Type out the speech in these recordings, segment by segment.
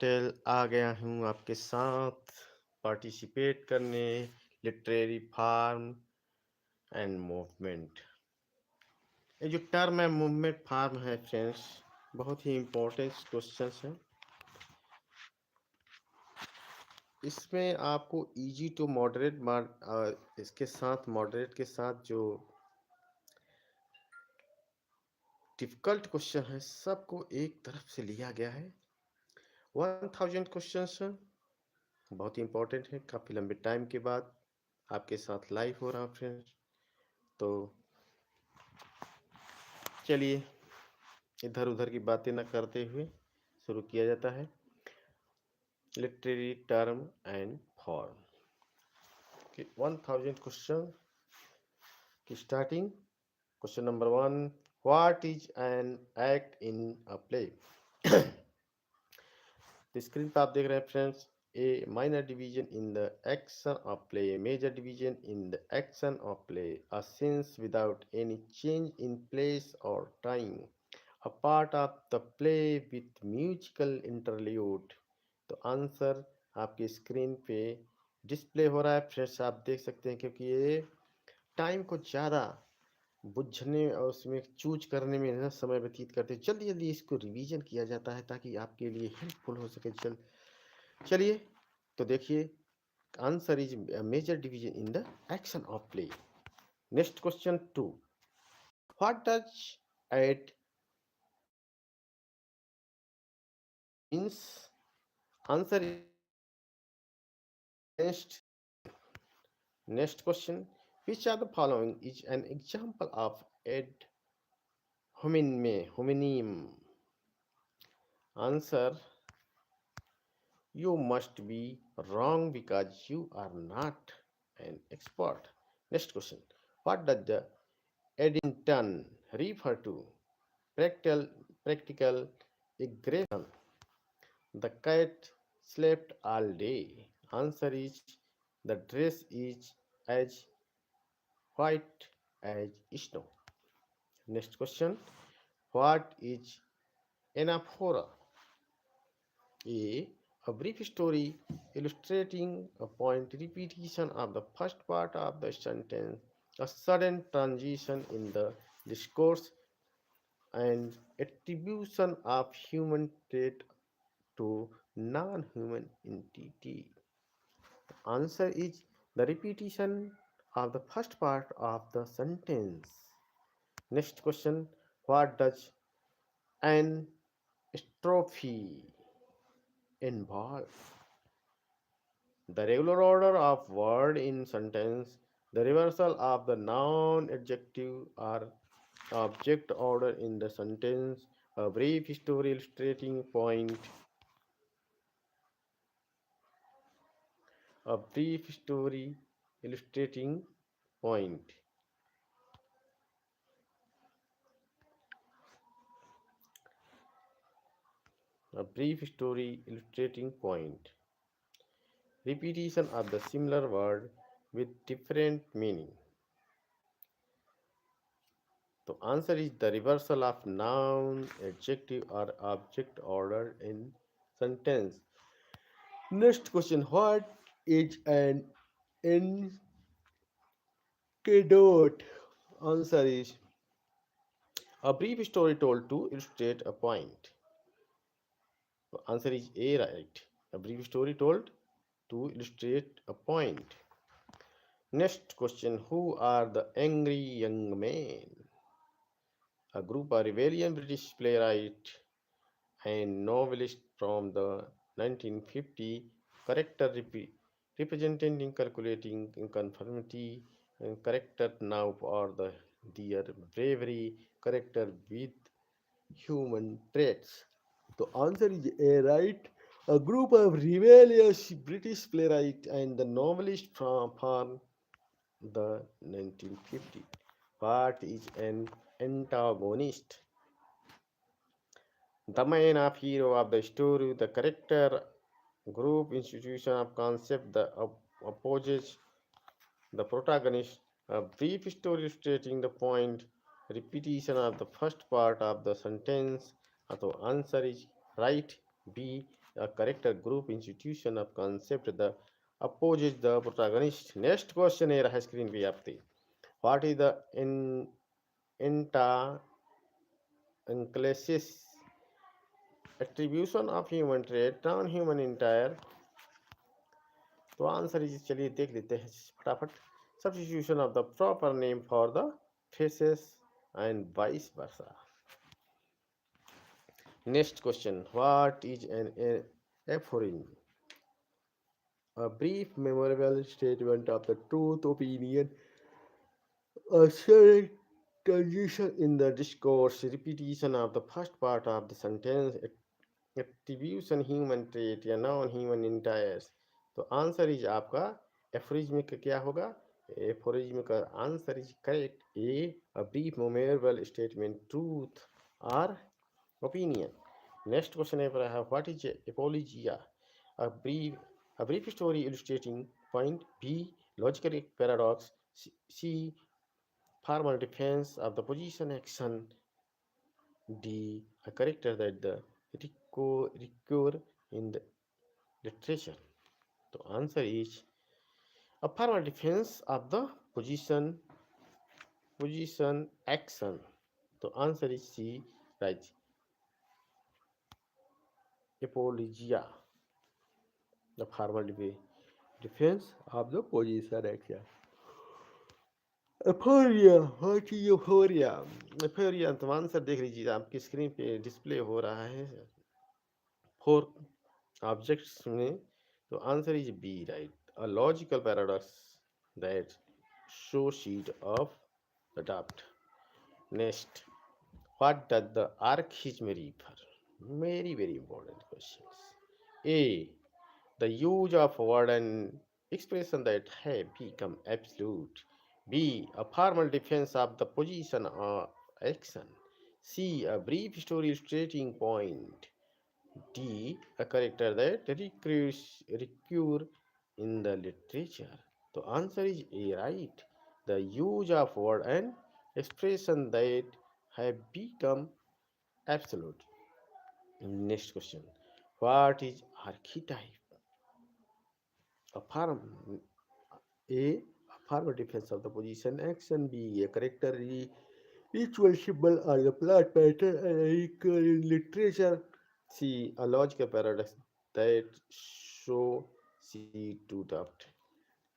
Tell आ गया हूँ आपके साथ पार्टिसिपेट करने लिटरेरी फार्म एंड मूवमेंट। ये जो टर्म है मूवमेंट फार्म है फ्रेंड्स, बहुत ही इम्पोर्टेंट क्वेश्चन है। इसमें आपको इजी टू मॉडरेट इसके साथ मॉडरेट के साथ जो डिफिकल्ट क्वेश्चन है सबको एक तरफ से लिया गया है। 1000 क्वेश्चन बहुत ही इम्पोर्टेंट है। काफ़ी लंबे टाइम के बाद आपके साथ लाइव हो रहा है फ्रेंड्स। तो चलिए इधर उधर की बातें न करते हुए शुरू किया जाता है। लिटरेरी टर्म एंड फॉर्म की 1000 क्वेश्चन की starting. Question number 1, what is an act in a play? तो स्क्रीन पर आप देख रहे हैं friends, A minor division in the action of play, a major division in the action of play, a sense without any change in place or time, a part of the play with musical interlude। तो answer आपकी screen पे display हो रहा है friends, आप देख सकते हैं, क्योंकि ये टाइम को ज़्यादा बुझने और उसमें चूज करने में ना समय व्यतीत करते, जल्दी जल्दी इसको रिवीजन किया जाता है ताकि आपके लिए हेल्पफुल हो सके। चलिए तो देखिए, answer is major division in the action of play. Next question 2, what does at means? Answer next next question, which of the following is an example of ad hominem? Answer, you must be wrong because you are not an expert। Next question, what does the Eddington refer to? Practical aggression. The cat slept all day. Answer is, the dress is as white as snow। Next question, what is anaphora? A brief story illustrating a point, repetition of the first part of the sentence, a sudden transition in the discourse, and attribution of human trait to non-human entity. The answer is the repetition of the first part of the sentence। Next question, what does an strophe involve? The regular order of word in sentence, the reversal of the noun, adjective, or object order in the sentence, a brief story illustrating point, a brief story illustrating point, a brief story illustrating point, repetition of the similar word with different meaning। The answer is the reversal of noun, adjective, or object order in sentence। Next question, what is an anecdote? Answer is a brief story told to illustrate a point। The answer is A, right? A brief story told to illustrate a point। Next question, who are the angry young men? A group of rebellion British playwright and novelist from the 1950, character representing calculating conformity, and character now for their bravery, character with human traits। The answer is A, right? A group of rebellious British playwright and the novelist from the 1950. What is an antagonist? The main of hero of the story, the character, group, institution of concept, the opposes the protagonist. A brief story illustrating the point, repetition of the first part of the sentence। So answer is right, B, a character, group, institution of concept the opposes the protagonist. Next question है रहा screen पे आपके. What is the enta enclasis attribution of human trait non-human entire? तो answer is चलिए देख लेते हैं फटाफट. Substitution of the proper name for the faces and vice versa. Next question. What is an aphorism? A brief, memorable statement of the truth, opinion, a shared transition in the discourse, repetition of the first part of the sentence, attribution human trait या non human इंटायर्स. तो answer is आपका aphorism का क्या होगा. Aphorism का answer is correct A, a brief memorable statement, truth और opinion. Next question है what is apologia? a brief story illustrating point. B, logical paradox. C, formal defense of the position action. D, a character that the recur in the literature. The answer is a formal defense of the position action. The answer is C, right. Apologia, the formal defense of the position action. Aporia, what is aporia? Aporia तो answer देख लीजिए आपकी screen पे display हो रहा है 4 objects में. तो answer is B, right. A logical paradox that show sheet of the daft. Next, what does the archaism refer? Very important questions. A, the use of word and expression that have become absolute. B, a formal defense of the position or action. C, a brief story illustrating point. D, a character that recur in the literature. The answer is A, right. The use of word and expression that have become absolute. Next question. What is archetype? A form A, formal defense of the position action. B, a character ritual symbol or the plot pattern in literature. C, a logical paradox that show C to doubt.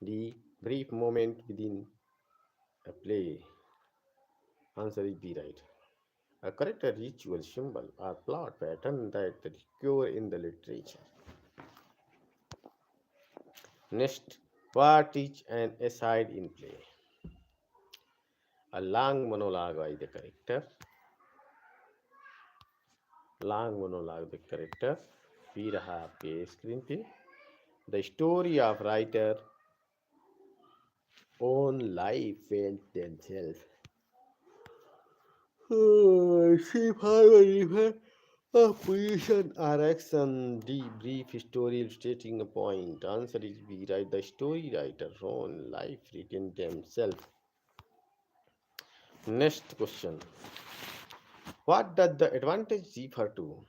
D, brief moment within a play. Answer is B, right. A character ritual symbol or plot pattern that recur in the literature. Next, what is an aside in play? A long monologue by the character. Long monologue the character. भी रहा आपके screen पे. The story of writer own life and themselves. Shape harmony of position or action. D, brief story illustrating a point. Answer is B, right. The story writer's own life written themselves. Next question. What does the advantage refer to?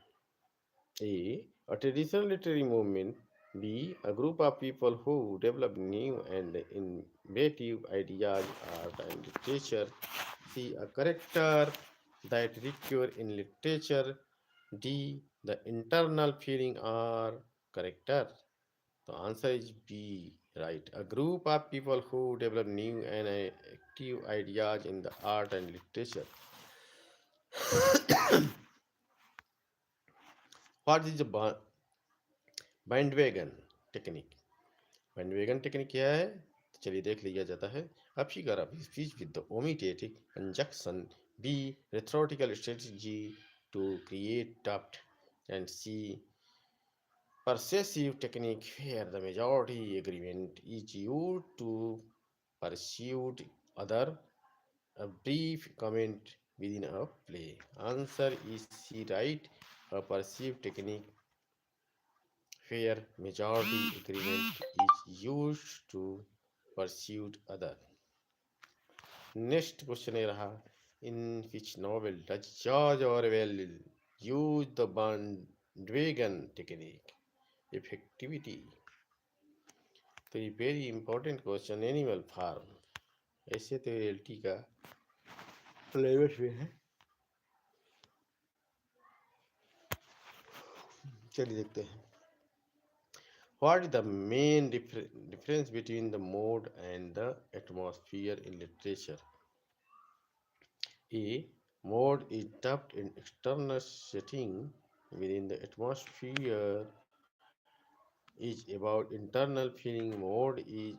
A traditional literary movement. B, a group of people who develop new and innovative ideas, art, and literature. C, a character that recur in literature. D, the internal feeling or character. The answer is B, right. A group of people who develop new and active ideas in the art and literature. What is the bandwagon technique? Bandwagon technique क्या है? तो चलिए देख लिया जाता है. A figure of speech with the omitted conjunction. B, rhetorical strategy to create doubt. And C, persuasive technique where the majority agreement is used to persuade other. A brief comment within a play. Answer is C, right. A perceived technique where majority agreement is used to pursue other. Next question है रहा. In which novel does George Orwell use the bandwagon technique? effectivity. तो ये very important question Animal Farm ऐसे तो LT का syllabus में है। चलिए देखते हैं what is the main difference between the mode and the atmosphere in literature. A mode is developed in external setting within the atmosphere is about internal feeling. Mode is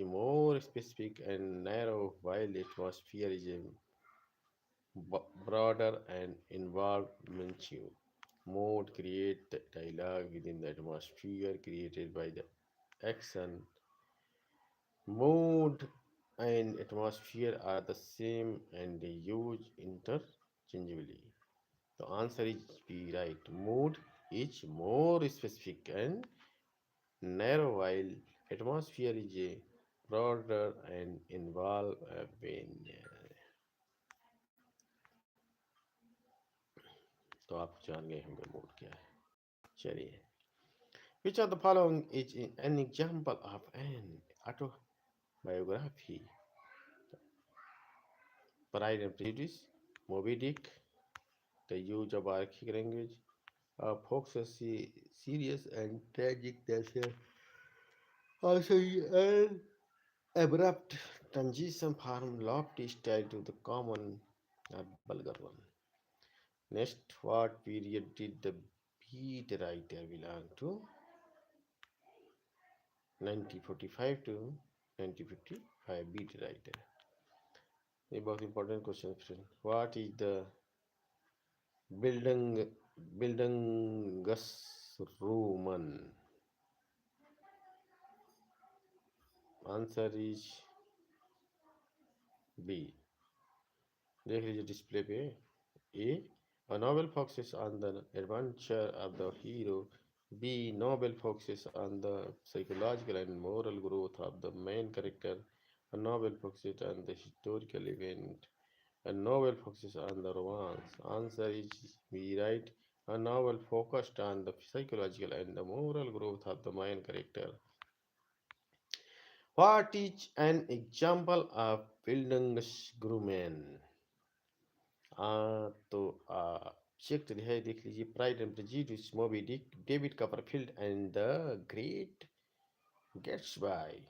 more specific and narrow, while the atmosphere is a broader and involved mention. Mode create the dialogue within the atmosphere created by the action. Mood and atmosphere are the same and they use interchangeably. The answer is B, right. Mood is more specific and narrow, while atmosphere is a broader and involve a तो आप जान गए होंगे mood क्या है। चलिए, which of the following is an example of an autobiography? Pride and Prejudice, Moby Dick, The Use of Archaic Language, Fox's serious and tragic nature. Also, an abrupt transition from lofty style to the common or vulgar one. Next, what period did the beat writer belong to? 1945 to 1955 beat writer. A बहुत important question, friend. What is the Bildung Bildungsroman? Answer is B. देख लीजिए display पे। A novel focuses on the adventure of the hero. B novel focuses on the psychological and moral growth of the main character. A novel focuses on the historical event. A novel focuses on the romance. Answer is B, right. A novel focused on the psychological and the moral growth of the main character. What is an example of Bildungsroman? तो check है, देख लीजिए। Pride and prejudice, Moby Dick, David Copperfield and the great Gatsby.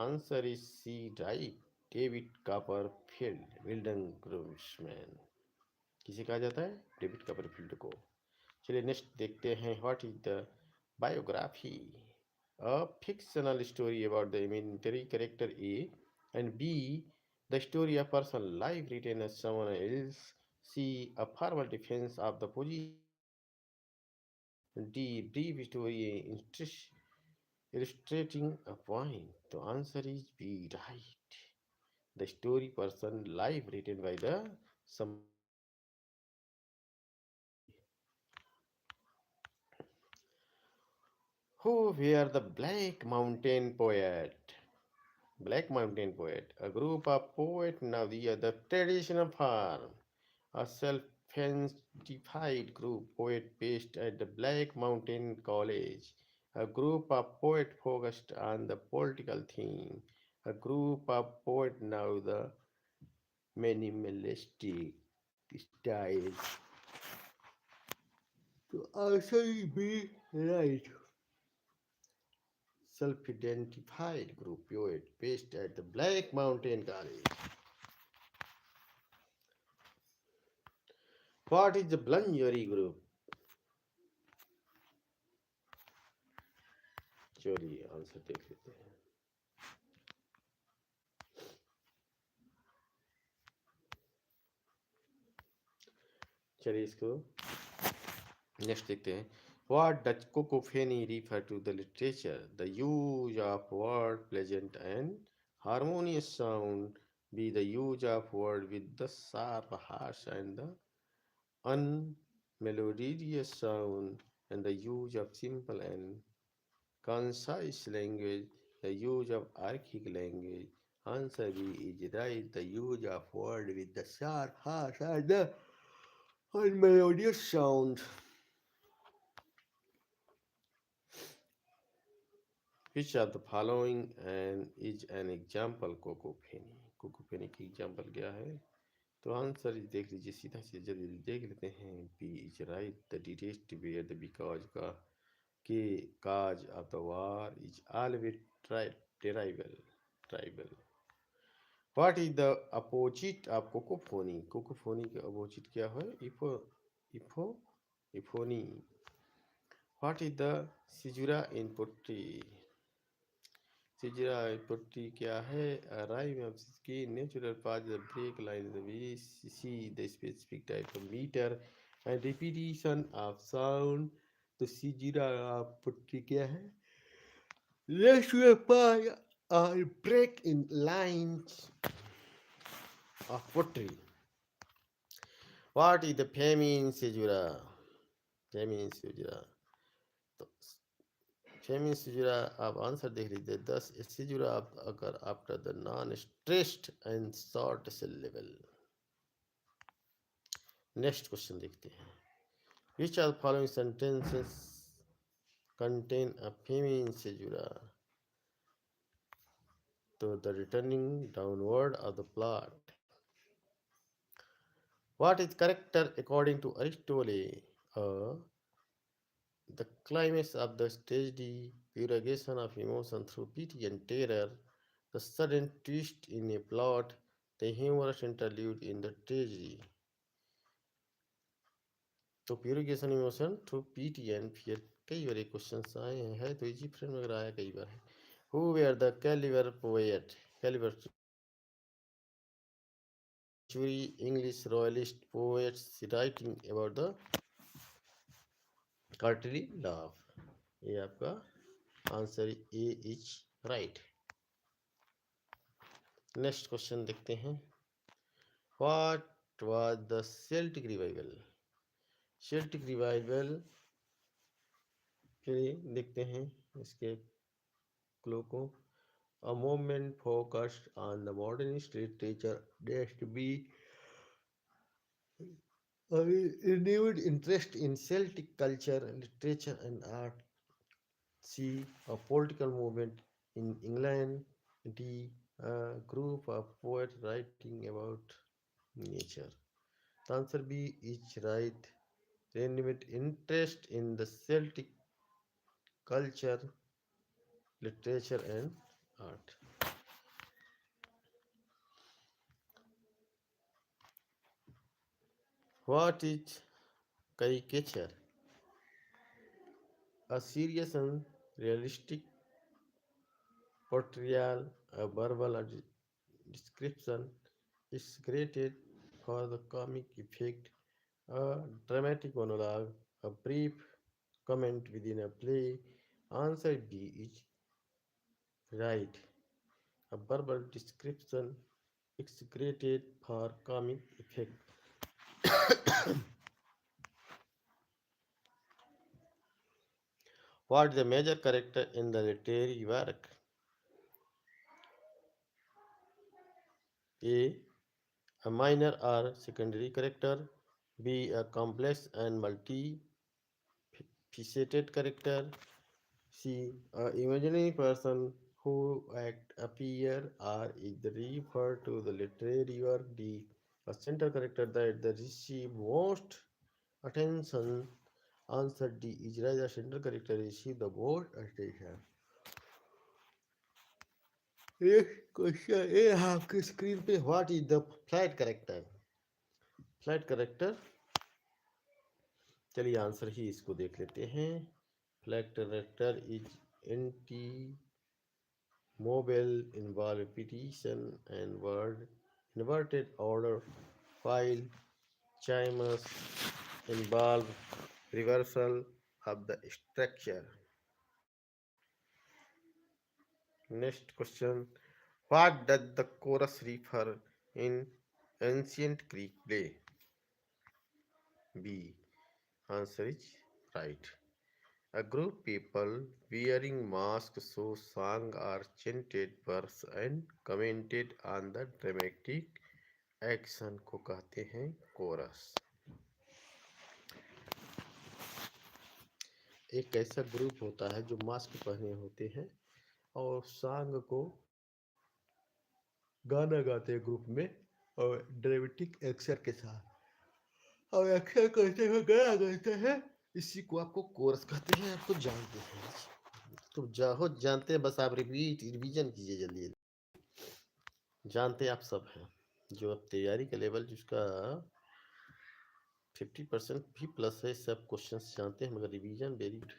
Answer is C, right. David Copperfield, bildungsroman किसे कहा जाता है? David कपरफील्ड को। चलिए नेक्स्ट देखते हैं, what is the biography? A fictional story about the military character A, and B the story of personal life written as someone else. C a formal defense of the position. D brief story illustrating a point. The answer is B, right. The story person life written by the someone who were the Black Mountain Poet. Black Mountain Poet, a group of poets now the traditional form, a self-fancified group poet based at the Black Mountain College, a group of poets focused on the political theme, a group of poets now the minimalistic style. To also be right. Self-identified group poet based at the Black Mountain College. What is the Blunjari group? चलिए answer देख लेते हैं। चलिए इसको next देखते हैं। What does cacophony refer to the literature? The use of word pleasant and harmonious sound. B the use of word with the sharp, harsh and the unmelodious sound, and the use of simple and concise language, the use of archaic language. Answer B is right. The use of word with the sharp, harsh, and the unmelodious sound. Which of the following and is an example कोकोफेनी? कोकोफेनी की example क्या है? तो answer देख लीजिए, सीधा से जल्दी देख लेते हैं। B is right, the detest where the because का के cause of the war is always tribal tribal. What is the opposite of cacophony? Cacophony का अपोजिट क्या है? Euphony euphony. What is the caesura in poetry? Caesura poetry क्या है? Rhyme of key natural path the break line the we see the specific type of meter and repetition of sound. तो caesura poetry क्या है? Natural path और break in lines of pottery. What is the famine caesura? Famine caesura. तो famine caesura आप answer देख लीजिए। 10 caesura अगर after the non stressed and short cell level. Next question देखते हैं। Which of the following sentences contain a famine caesura? तो the returning downward of the plot. What is character according to Aristotle? The climax of the tragedy, purgation of emotion through pity and terror, the sudden twist in a plot, the humorous interlude in the tragedy. तो purgation emotion through pity and fear कई बार question आए हैं, तो easy friend वगैरह आया कई बार है। Who were the cavalier poet? Cavalier century English royalist poets writing about the courtly love. ये आपका answer a is right. Next question देखते हैं। What was the Celtic revival? Celtic revival के लिए देखते हैं इसके क्लू को। A movement focused on the modernist literature that's be renewed interest in Celtic culture, literature, and art. C. A political movement in England. D. A group of poets writing about nature. The answer B is right. Renewed interest in the Celtic culture, literature, and art. What is caricature? A serious and realistic portrayal, a verbal description is created for the comic effect, a dramatic monologue, a brief comment within a play. Answer B is right. A verbal description is created for comic effect. What is the major character in the literary work? A. A minor or secondary character. B. A complex and multifaceted character. C. A imaginary person who act, appear, or is referred to the literary work. D. A central character that receive most attention. Answer D is right. The central character receive the most attention. एक question ये आपके screen पे what is the flat character? Flat character, चलिए answer ही इसको देख लेते हैं। Flat character is anti mobile involve repetition and word inverted order while chimes involve reversal of the structure. Next question. What does the chorus refer in ancient Greek play? B. Answer is right. A group people wearing masks so sang or chanted verse and commented on the dramatic action को कहते हैं coarse. एक ऐसा group होता है जो mask पहने होते हैं और सॉन्ग को गाना गाते हैं ग्रुप में और ड्रामेटिक एक्शन के साथ और एक्शन करते हुए गाना गाते हैं। इसी को आपको कोरस कहते हैं, आपको जानते हैं। तो जाहो जानते हैं, बस आप रिवीजन कीजिए जल्दी जल्दी। जानते आप सब हैं, जो अब तैयारी का लेवल जिसका 50% भी प्लस है, सब क्वेश्चंस जानते हैं, मगर रिवीजन वेरी गुड।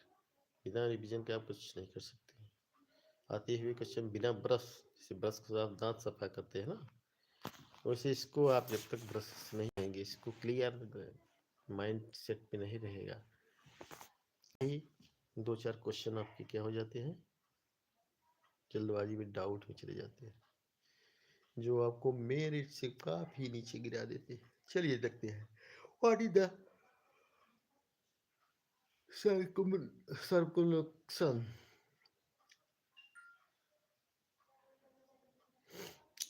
बिना रिवीजन के आप कुछ नहीं कर सकते। आते हुए क्वेश्चन बिना ब्रश, जैसे ब्रश के साथ दांत सफा करते हैं ना, वैसे इसको आप जब तक ब्रश नहीं आएंगे, इसको क्लियर माइंड सेट पे नहीं रहेगा, ही दो चार क्वेश्चन आपके क्या हो जाते हैं, जल्दबाजी में डाउट में चले जाते हैं, जो आपको मेरिट से काफी नीचे गिरा देते हैं। चलिए देखते हैं, what is the circumlocution?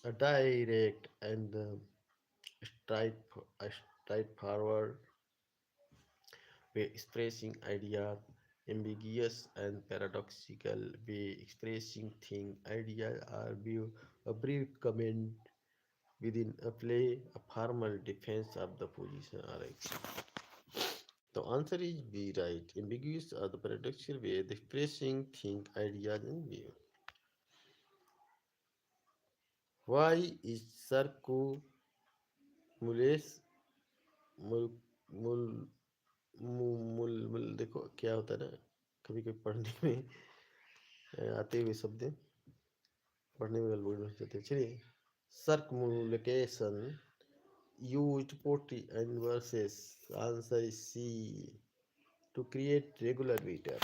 A direct and straight, straightforward way expressing ideas, ambiguous and paradoxical way expressing thing, ideas are a brief comment within a play, a formal defense of the position. Alright. The answer is B, right. Ambiguous are the paradoxical way of expressing think, ideas, and view. Why is circumulus mul, mul, देखो क्या होता है ना, कभी कभी पढ़ने में आते हुए शब्द पढ़ने में गड़बड़ हो जाते हैं। चलिए, circumlocution used pottery and verses. Answer is C, to create regular meter.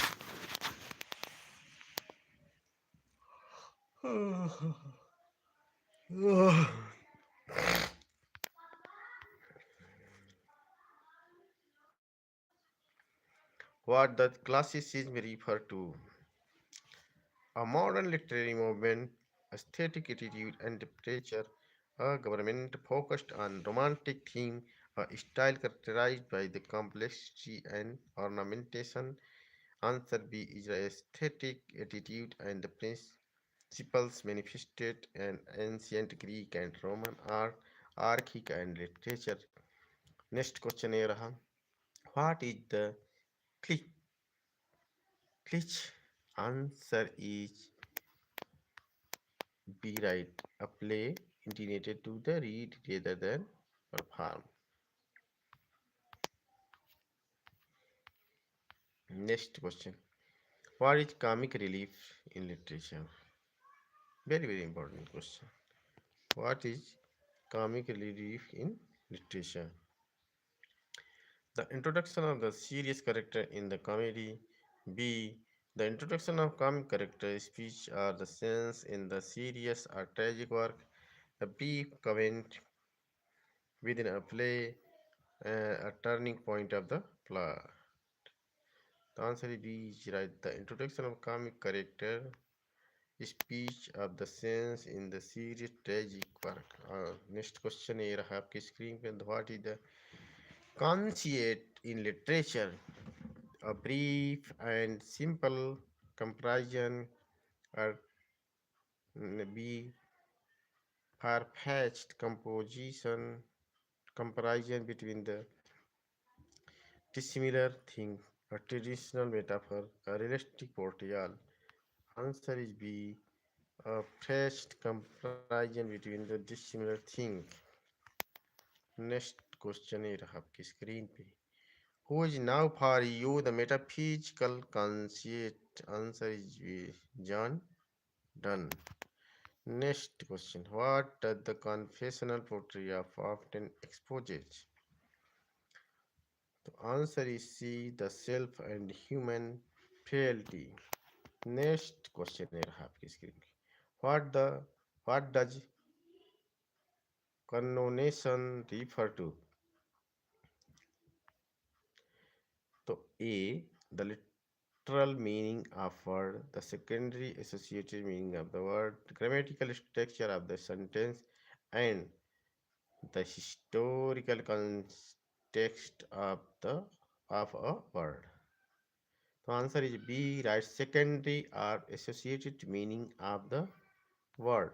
What the classicism refer to? A modern literary movement, aesthetic attitude and literature, a government focused on romantic theme, a style characterized by the complexity and ornamentation. Answer B is the aesthetic attitude and the principles manifested in ancient Greek and Roman art, archic and literature. Next question है रहा, what is the glitch? Answer is B, right. A play intended to the read rather than perform. Next question. What is comic relief in literature? Very, very important question. What is comic relief in literature? The introduction of the serious character in the comedy. B. The introduction of comic character speech or the scenes in the serious or tragic work. A brief comment within a play, a turning point of the plot. The answer is B is right. The introduction of comic character speech of the scenes in the series tragic work. Next question है रहा आपकी screen पे, what is the concept in literature? A brief and simple comparison, or B, far-fetched comparison between the dissimilar things, a traditional metaphor, a realistic portrayal. Answer is B, a fetched comparison between the dissimilar things. Next question है रहा आपकी screen पे, who is now for you the metaphysical concept? Answer is B, John Donne. Next question, what does the confessional poetry of often exposes? The answer is C, the self and human frailty. Next question है रहा आपकी screen पे, what does connotation refer to? So A, the literal meaning of word, the secondary associated meaning of the word, the grammatical structure of the sentence, and the historical context of a word. Answer is B. Right. Secondary or associated meaning of the word.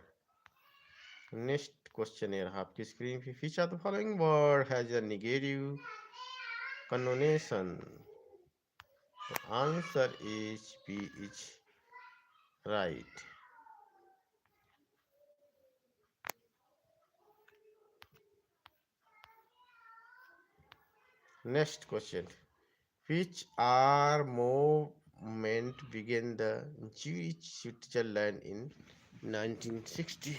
Next question है आपकी screen पे. Which of the following word has a negative connotation? The answer is B is right. Next question. Which are movement began the Jewish Switzerland in 1960?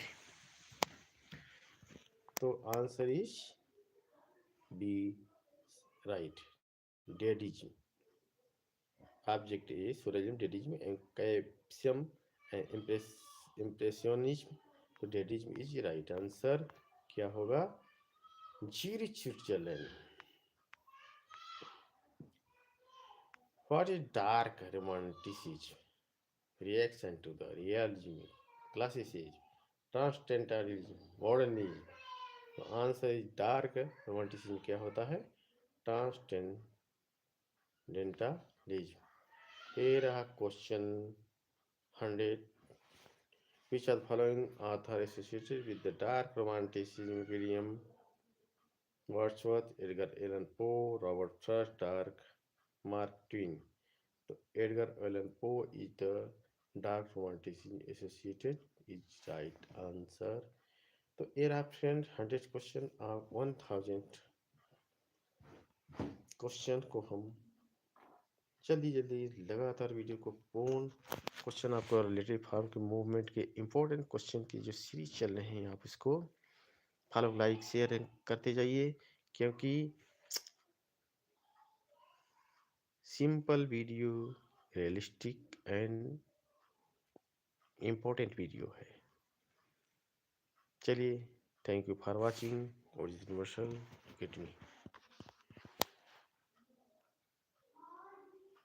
So answer is B. Right. Deadism. Object A. Surrealism, Deadism, and Caipsism and Impressionism. So Deadism is right answer. क्या होगा? Zurich, Switzerland. What is dark romanticism? Reaction to the realism, classicism, transcendentalism, modernism. तो answer is dark romanticism. क्या होता है? Transcendentalism. ये रहा question 100. Which are following author associated with the dark romanticism? William Wordsworth, Edgar Allan Poe, Robert Frost, dark Mark Twain. तो Edgar Allan Poe is the dark romanticism associated is right answer. तो ये रहा friend 100 question. 1000 question को हम जल्दी जल्दी लगातार video को पूर्ण क्वेश्चन आपको रिलेटेड फार्म के मूवमेंट के इम्पोर्टेंट क्वेश्चन की जो सीरीज चल रहे हैं आप इसको फॉलो, लाइक, शेयर करते जाइए, क्योंकि simple video realistic and important video है. चलिए, थैंक यू फॉर वॉचिंग. और यूनिवर्सल गेट मी.